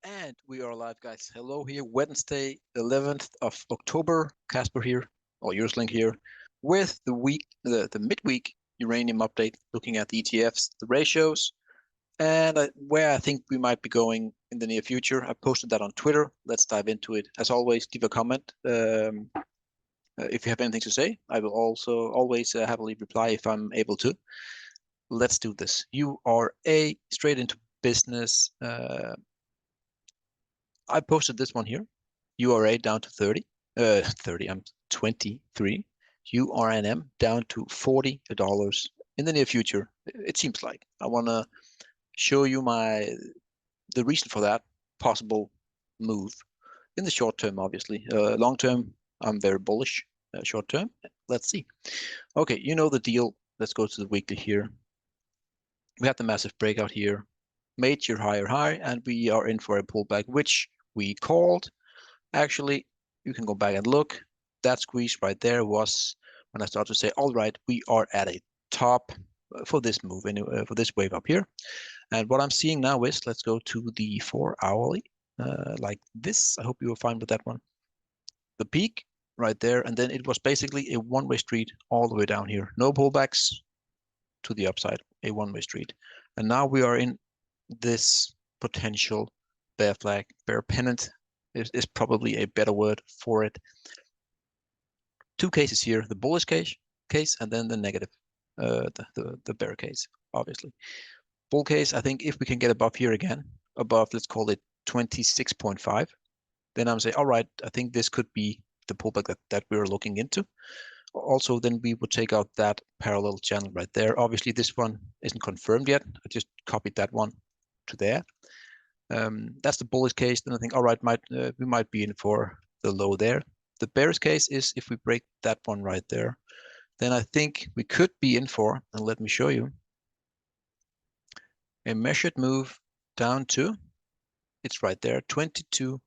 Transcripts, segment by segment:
And we are live, guys. Hello here, Wednesday, 11th of October. Casper here, or Link here, with the midweek uranium update, looking at the ETFs, the ratios, and where I think we might be going in the near future. I posted that on Twitter. Let's dive into it. As always, leave a comment if you have anything to say. I will also always happily reply if I'm able to. Let's do this. URA straight into business. I posted this one here. URA down to 30. 30, I'm 23. URNM down to $40 in the near future. It seems like. I want to show you the reason for that possible move in the short term, obviously. Long term, I'm very bullish. Short term, let's see. Okay, you know the deal. Let's go to the weekly here. We have the massive breakout here, major higher high, and we are in for a pullback, which we called. Actually, you can go back and look. That squeeze right there was when I started to say, all right, we are at a top for this move, for this wave up here. And what I'm seeing now is, let's go to the 4-hourly, like this. I hope you were fine with that one. The peak right there, and then it was basically a one-way street all the way down here. No pullbacks to the upside, a one-way street. And now we are in this potential bear flag, bear pennant is probably a better word for it. Two cases here, the bullish case and then the negative, the bear case, obviously. Bull case, I think if we can get above here again, above, let's call it 26.5, then I'm saying, all right, I think this could be the pullback that we're looking into. Also, then we would take out that parallel channel right there. Obviously, this one isn't confirmed yet. I just copied that one to there. That's the bullish case. Then I think, all right, we might be in for the low there. The bearish case is if we break that one right there, then I think we could be in for, and let me show you, a measured move down to, it's right there, 22.8.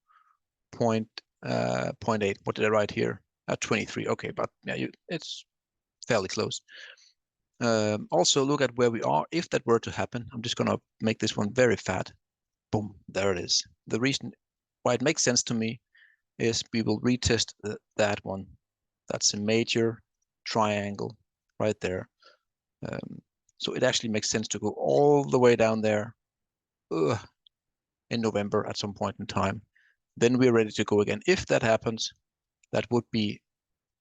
What did I write here? 23. Okay, but yeah, it's fairly close. Also, look at where we are. If that were to happen, I'm just going to make this one very fat. Boom, there it is. The reason why it makes sense to me is we will retest that one. That's a major triangle right there. So it actually makes sense to go all the way down there in November at some point in time. Then we're ready to go again. If that happens, that would be,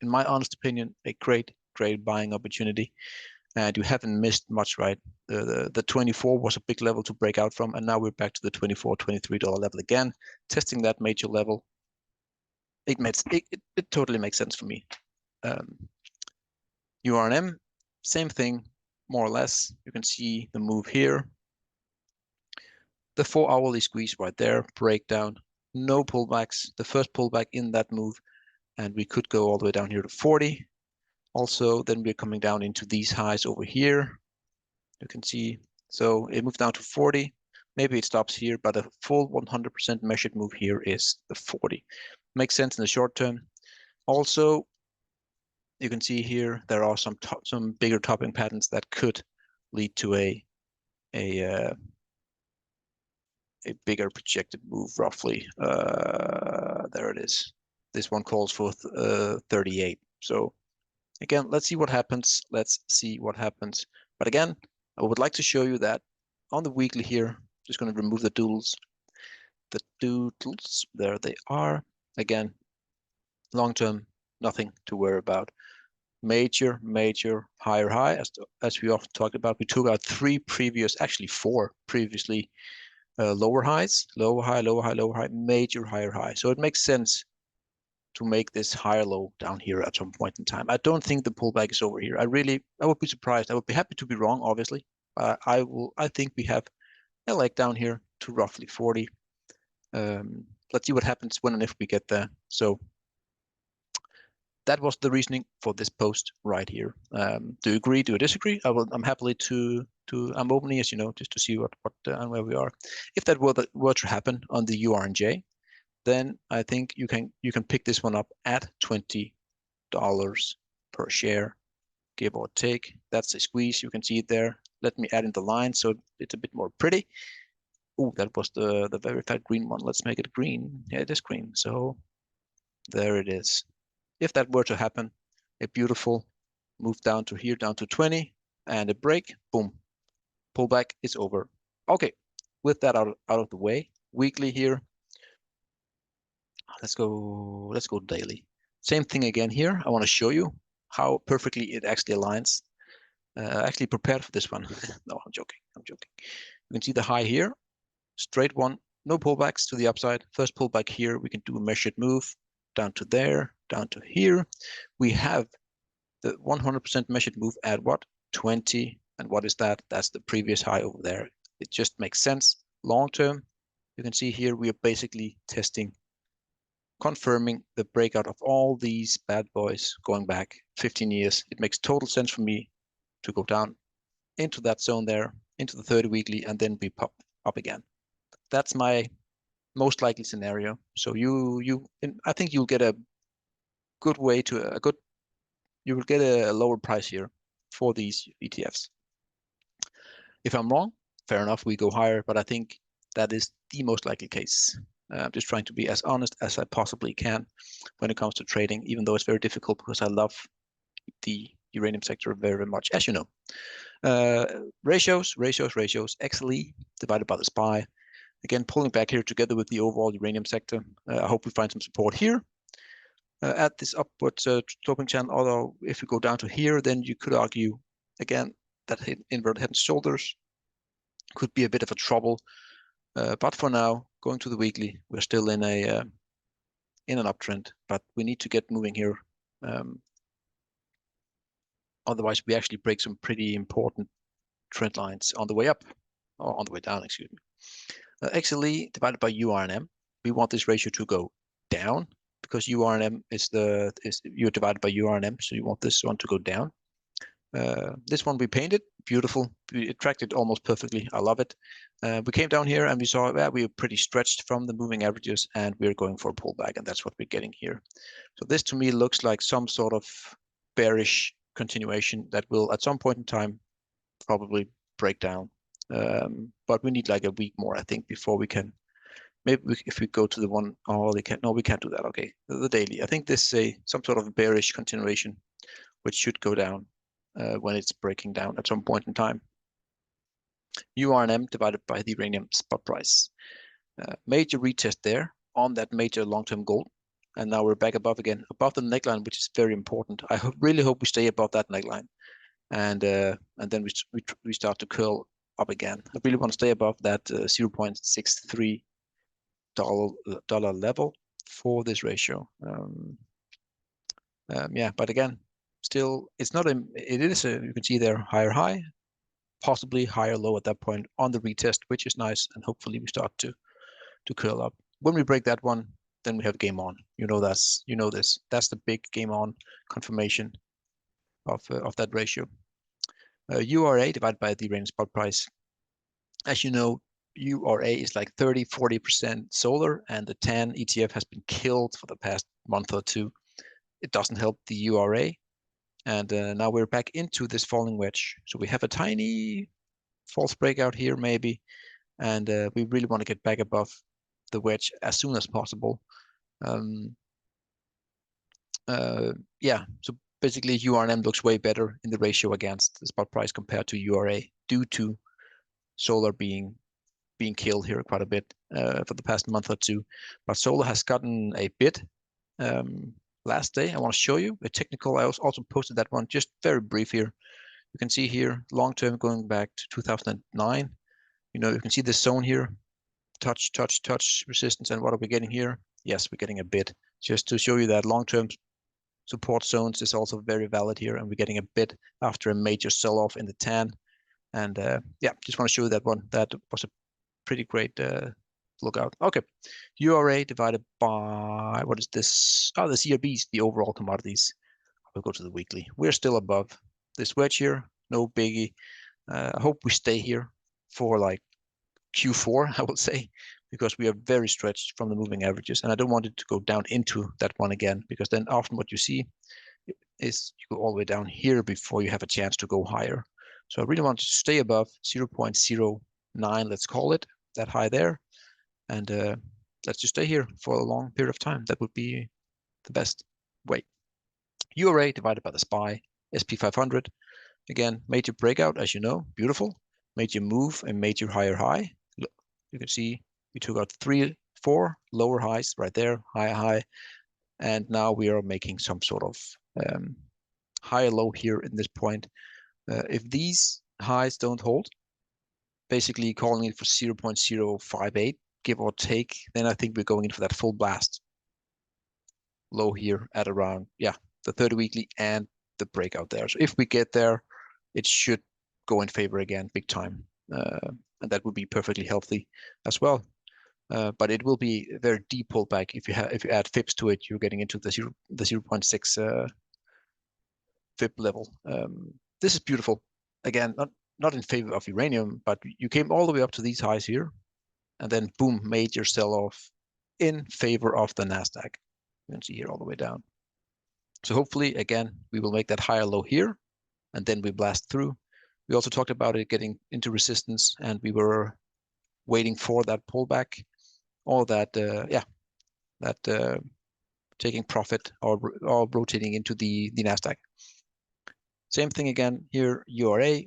in my honest opinion, a great buying opportunity. And you haven't missed much, right? The 24 was a big level to break out from, and now we're back to the $24, $23 level again, testing that major level. It totally makes sense for me. URNM, same thing, more or less. You can see the move here. The 4-hourly squeeze right there, breakdown, no pullbacks. The first pullback in that move, and we could go all the way down here to 40. Also, then we're coming down into these highs over here. You can see, so it moved down to 40. Maybe it stops here, but a full 100% measured move here is the 40. Makes sense in the short term. Also, you can see here there are some bigger topping patterns that could lead to a bigger projected move, roughly. There it is. This one calls for 38. So again, let's see what happens. Let's see what happens. But again, I would like to show you that on the weekly here, just going to remove the doodles. The doodles, there they are. Again, long term, nothing to worry about. Major higher high, as we often talked about. We took out actually four previously lower highs, lower high, lower high, lower high, major higher high. So it makes sense to make this higher low down here at some point in time. I don't think the pullback is over here. I would be surprised. I would be happy to be wrong, obviously. I think we have a leg down here to roughly 40. Let's see what happens when and if we get there. So that was the reasoning for this post right here. Do you agree? Do you disagree? I'm happily I'm opening, as you know, just to see what and where we are. If that were to happen on the URNJ, then I think you can pick this one up at $20 per share, give or take. That's a squeeze. You can see it there. Let me add in the line so it's a bit more pretty. Oh, that was the very fat green one. Let's make it green. Yeah, it is green. So there it is. If that were to happen, a beautiful move down to here, down to 20, and a break, boom, pullback is over. Okay, with that out of the way, weekly here, let's go daily. Same thing again here. I want to show you how perfectly it actually aligns. I actually prepared for this one. No, I'm joking. I'm joking. You can see the high here, straight one, no pullbacks to the upside. First pullback here, we can do a measured move down to there, down to here. We have the 100% measured move at what? 20. And what is that? That's the previous high over there. It just makes sense. Long term, you can see here we are basically testing, confirming the breakout of all these bad boys going back 15 years. It makes total sense for me to go down into that zone there, into the 30 weekly, and then we pop up again. That's my most likely scenario. So I think you'll get a good way to you will get a lower price here for these ETFs. If I'm wrong, fair enough, we go higher, but I think that is the most likely case. I'm just trying to be as honest as I possibly can when it comes to trading, even though it's very difficult because I love the uranium sector very, very much, as you know. Ratios, XLE divided by the SPY. Again, pulling back here together with the overall uranium sector. I hope we find some support here at this upward sloping channel. Although if you go down to here, then you could argue, again, that inverted head and shoulders could be a bit of a trouble. But for now, going to the weekly, we're still in an uptrend, but we need to get moving here. Otherwise, we actually break some pretty important trend lines on the way up, or on the way down, excuse me. XLE divided by URNM. We want this ratio to go down because URNM is you're divided by URNM, so you want this one to go down. This one we painted, beautiful. It tracked it almost perfectly. I love it. We came down here and we saw we were pretty stretched from the moving averages, and we're going for a pullback, and that's what we're getting here. So this to me looks like some sort of bearish continuation that will at some point in time probably break down. But we need like a week more, I think, before we can. Maybe if we go to the one, oh, they can't. No, we can't do that. Okay, the daily. I think this is some sort of bearish continuation, which should go down when it's breaking down at some point in time. URNM divided by the uranium spot price. Major retest there on that major long-term goal. And now we're back above again, above the neckline, which is very important. I really hope we stay above that neckline. And then we start to curl up again. I really want to stay above that $0.63 level for this ratio. Yeah, but again, still, it's not a. It is a. You can see there higher high, possibly higher low at that point on the retest, which is nice, and hopefully we start to curl up. When we break that one, then we have game on. You know this. That's the big game on confirmation of that ratio. URA divided by the uranium spot price. As you know, URA is like 30-40% solar, and the TAN ETF has been killed for the past month or two. It doesn't help the URA, and now we're back into this falling wedge. So we have a tiny false breakout here, maybe, and we really want to get back above the wedge as soon as possible. Yeah, so basically URNM looks way better in the ratio against the spot price compared to URA due to solar being killed here quite a bit for the past month or two. But solar has gotten a bit last day. I want to show you a technical. I also posted that one just very brief here. You can see here long term going back to 2009. You can see this zone here, touch resistance. And what are we getting here? Yes, we're getting a bid. Just to show you that long term support zones is also very valid here, and we're getting a bid after a major sell-off in the TAN. And yeah, just want to show you that one. That was a pretty great lookout. Okay, URA divided by, what is this? Oh, the CRBs, the overall commodities. We'll go to the weekly. We're still above this wedge here. No biggie. I hope we stay here for like Q4, I would say, because we are very stretched from the moving averages, and I don't want it to go down into that one again, because then often what you see is you go all the way down here before you have a chance to go higher. So I really want to stay above 0.09, let's call it, that high there, and let's just stay here for a long period of time. That would be the best way. URA divided by the SPY, SP 500. Again, major breakout, as you know, beautiful. Major move and major higher high. Look, you can see we took out 3, 4 lower highs right there, higher high, and now we are making some sort of higher low here in this point. If these highs don't hold, basically calling it for 0.058, give or take, then I think we're going in for that full blast low here at around, yeah, the 30 weekly and the breakout there. So if we get there, it should go in favor again, big time. And that would be perfectly healthy as well. But it will be a very deep pullback. If you add FIPS to it, you're getting into the 0.6 FIP level. This is beautiful. Again, not in favor of uranium, but you came all the way up to these highs here, and then boom, major sell-off in favor of the Nasdaq. You can see here all the way down. So hopefully, again, we will make that higher low here, and then we blast through. We also talked about it getting into resistance, and we were waiting for that pullback, or that, taking profit or rotating into the Nasdaq. Same thing again here, URA,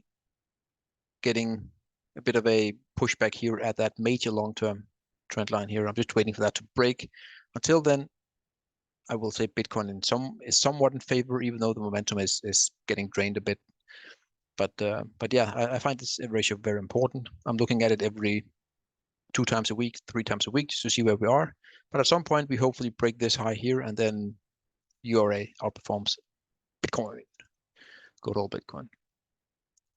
getting a bit of a pushback here at that major long-term trend line here. I'm just waiting for that to break. Until then, I will say Bitcoin is somewhat in favor, even though the momentum is getting drained a bit. But yeah, I find this ratio very important. I'm looking at it every 2 times a week, 3 times a week, just to see where we are. But at some point, we hopefully break this high here, and then URA outperforms Bitcoin. Good old Bitcoin.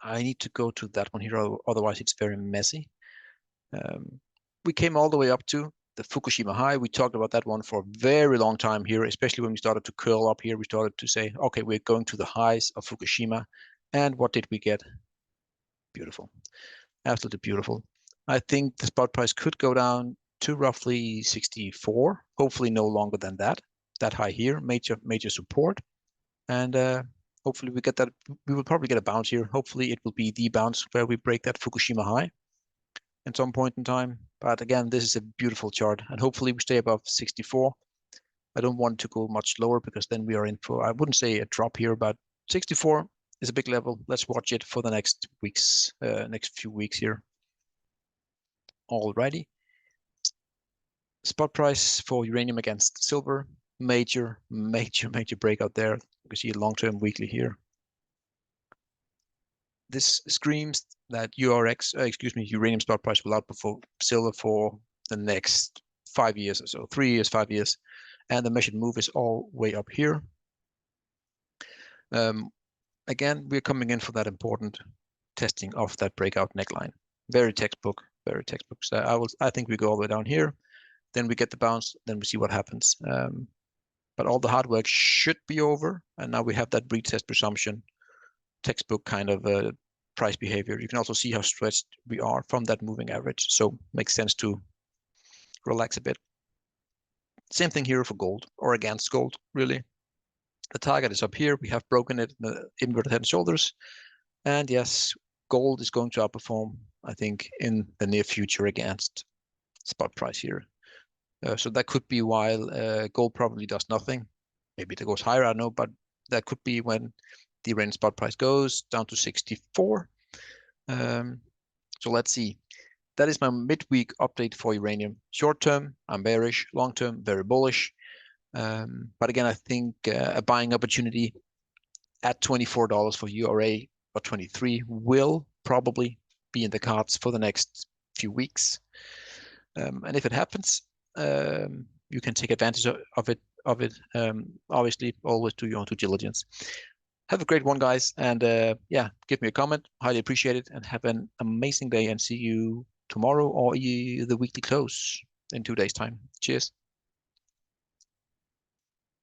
I need to go to that one here, otherwise it's very messy. We came all the way up to the Fukushima high. We talked about that one for a very long time here, especially when we started to curl up here. We started to say, okay, we're going to the highs of Fukushima. And what did we get? Beautiful. Absolutely beautiful. I think the spot price could go down to roughly 64, hopefully no longer than that. That high here, major support. And hopefully we get that. We will probably get a bounce here. Hopefully it will be the bounce where we break that Fukushima high at some point in time. But again, this is a beautiful chart, and hopefully we stay above 64. I don't want to go much lower because then we are in for, I wouldn't say a drop here, but 64 is a big level. Let's watch it for the next few weeks here. Alrighty. Spot price for uranium against silver, major breakout there. You can see a long-term weekly here. This screams that uranium spot price will outperform silver for the next 5 years or so, 3 years, 5 years. And the measured move is all way up here. Again, we're coming in for that important testing of that breakout neckline. Very textbook. So I think we go all the way down here. Then we get the bounce. Then we see what happens. But all the hard work should be over. And now we have that retest presumption, textbook kind of price behavior. You can also see how stretched we are from that moving average. So makes sense to relax a bit. Same thing here for gold, or against gold, really. The target is up here. We have broken it in the inverted head and shoulders. And yes, gold is going to outperform, I think, in the near future against spot price here. So that could be while gold probably does nothing. Maybe it goes higher, I don't know, but that could be when the Uranium spot price goes down to 64. So let's see. That is my midweek update for uranium. Short term, I'm bearish. Long term, very bullish. But again, I think a buying opportunity at $24 for URA or 23 will probably be in the cards for the next few weeks. And if it happens, you can take advantage of it. Obviously, always do your own due diligence. Have a great one, guys. And yeah, give me a comment. Highly appreciate it. And have an amazing day, and see you tomorrow or the weekly close in 2 days' time. Cheers.